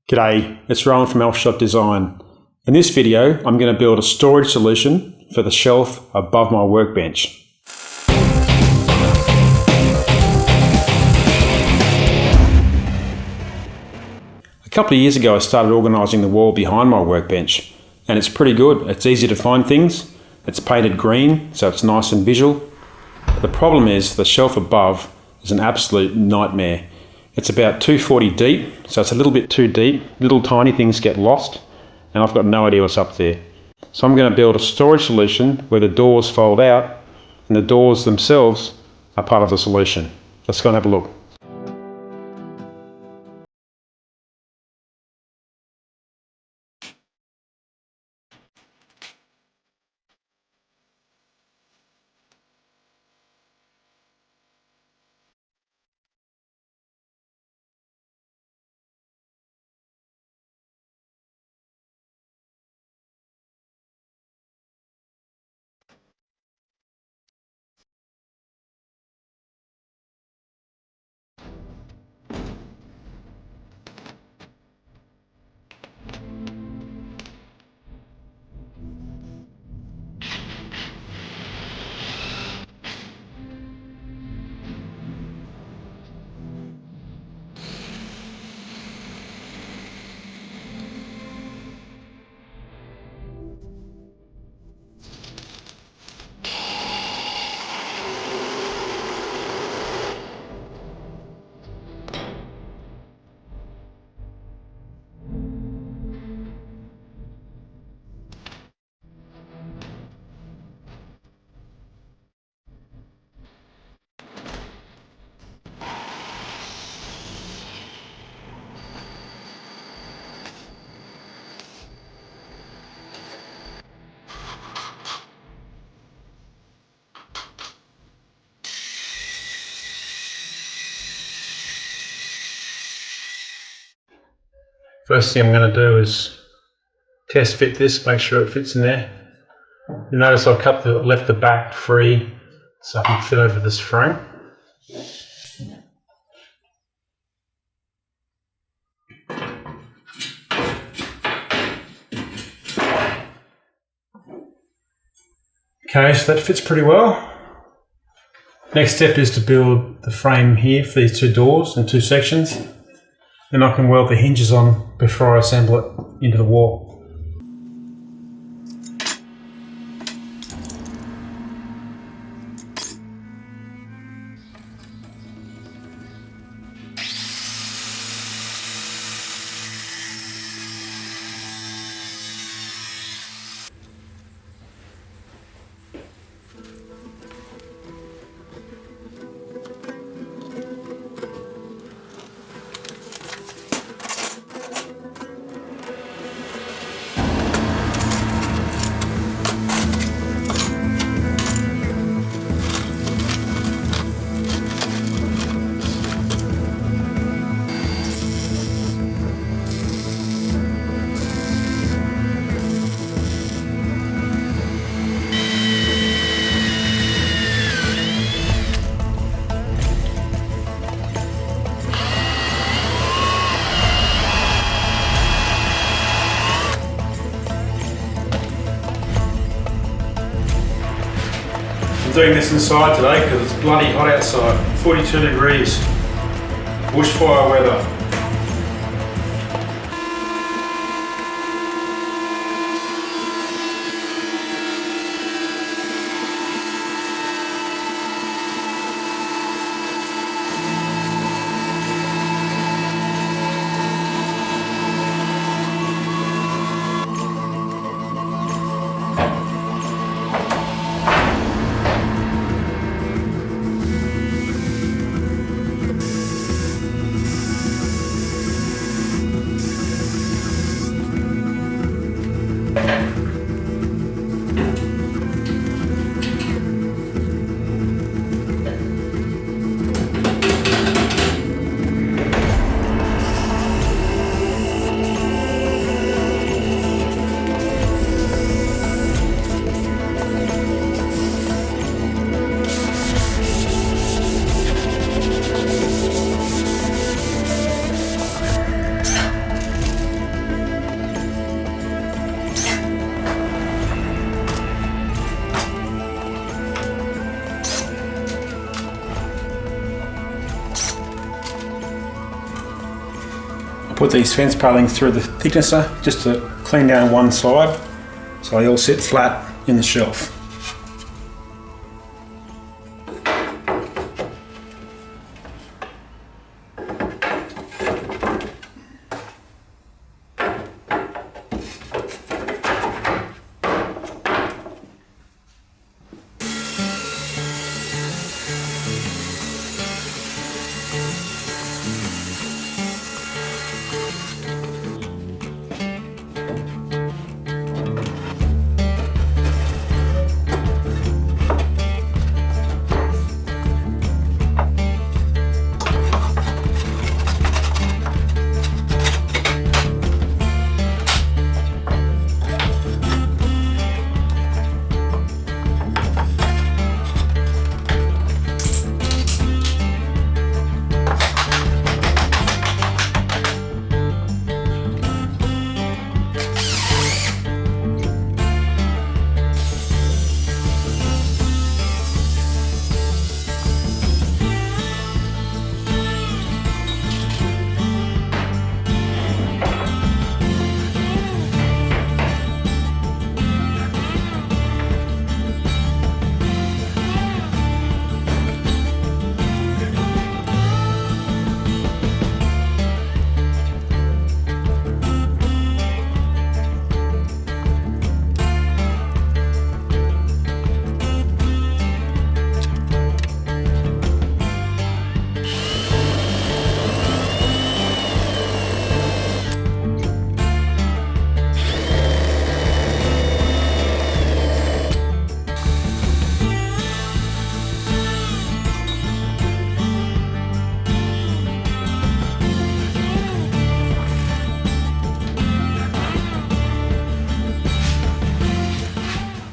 G'day, it's Rowan from Elfshot Design. In this video, I'm going to build a storage solution for the shelf above my workbench. A couple of years ago I started organising the wall behind my workbench, and it's pretty good. It's easy to find things, it's painted green so it's nice and visual. The problem is the shelf above is an absolute nightmare. It's about 240 deep, so it's a little bit too deep. Little tiny things get lost, and I've got no idea what's up there. So I'm going to build a storage solution where the doors fold out, and the doors themselves are part of the solution. Let's go and have a look. First thing I'm going to do is test fit this, make sure it fits in there. You notice I've left the back free so I can fit over this frame. Okay, so that fits pretty well. Next step is to build the frame here for these two doors and two sections. Then I can weld the hinges on before I assemble it into the wall. I'm doing this inside today because it's bloody hot outside, 42 degrees, bushfire weather. put these fence palings through the thicknesser just to clean down one side so they all sit flat in the shelf.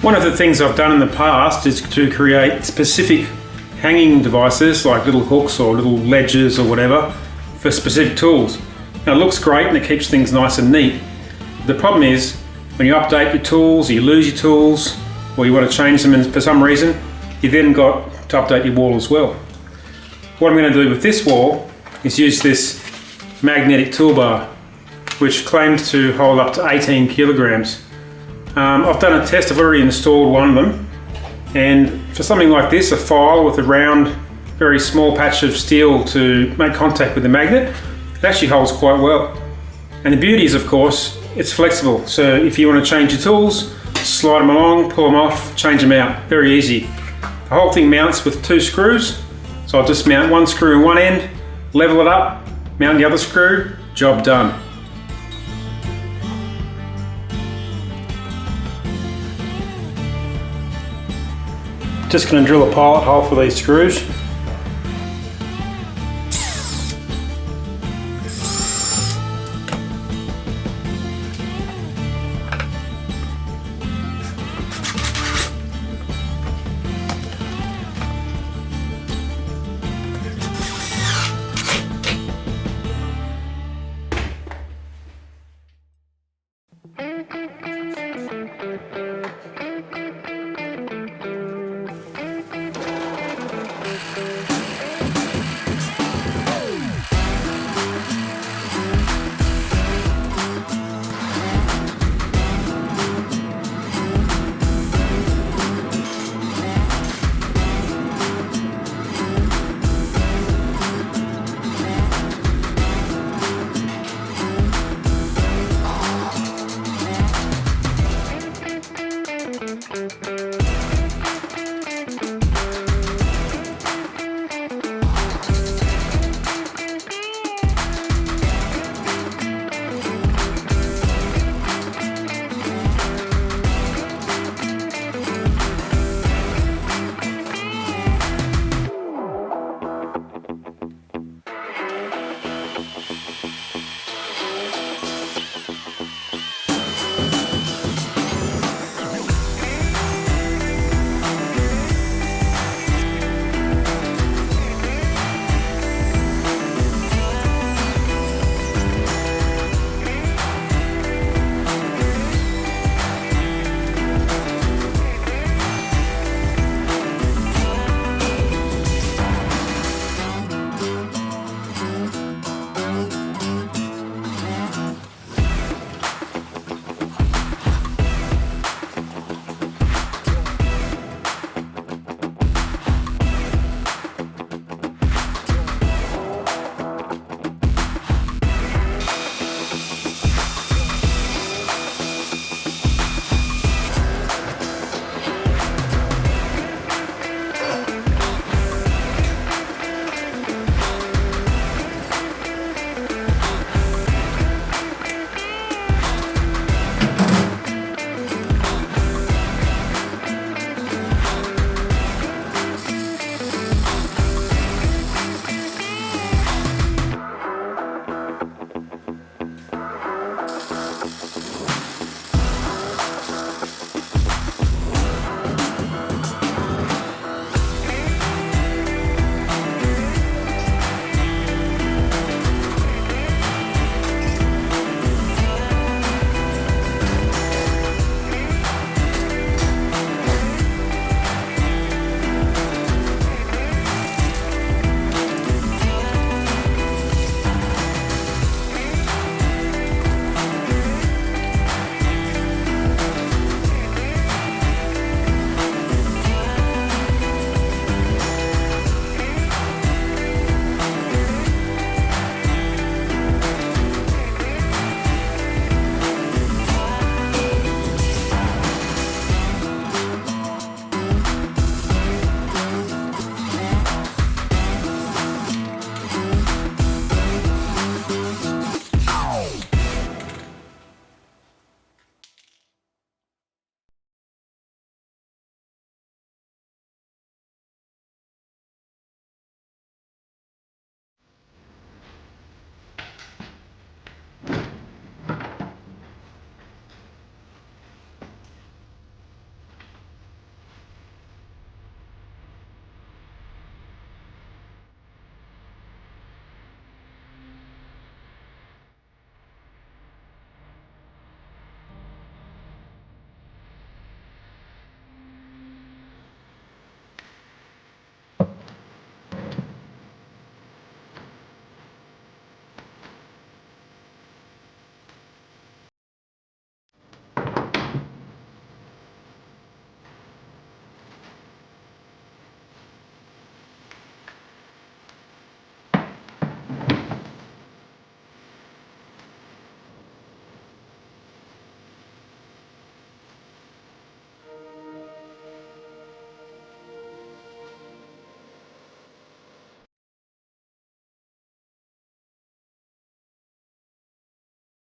One of the things I've done in the past is to create specific hanging devices like little hooks or little ledges or whatever for specific tools. Now it looks great and it keeps things nice and neat. The problem is when you update your tools, you lose your tools, or you want to change them for some reason, you then got to update your wall as well. What I'm going to do with this wall is use this magnetic toolbar, which claims to hold up to 18 kilograms. I've done a test, I've already installed one of them, and for something like this, a file with a round, very small patch of steel to make contact with the magnet, it actually holds quite well. And the beauty is, of course, it's flexible, so if you want to change your tools, slide them along, pull them off, change them out, very easy. The whole thing mounts with 2 screws, so I'll just mount one screw in one end, level it up, mount the other screw, job done. Just going to drill a pilot hole for these screws.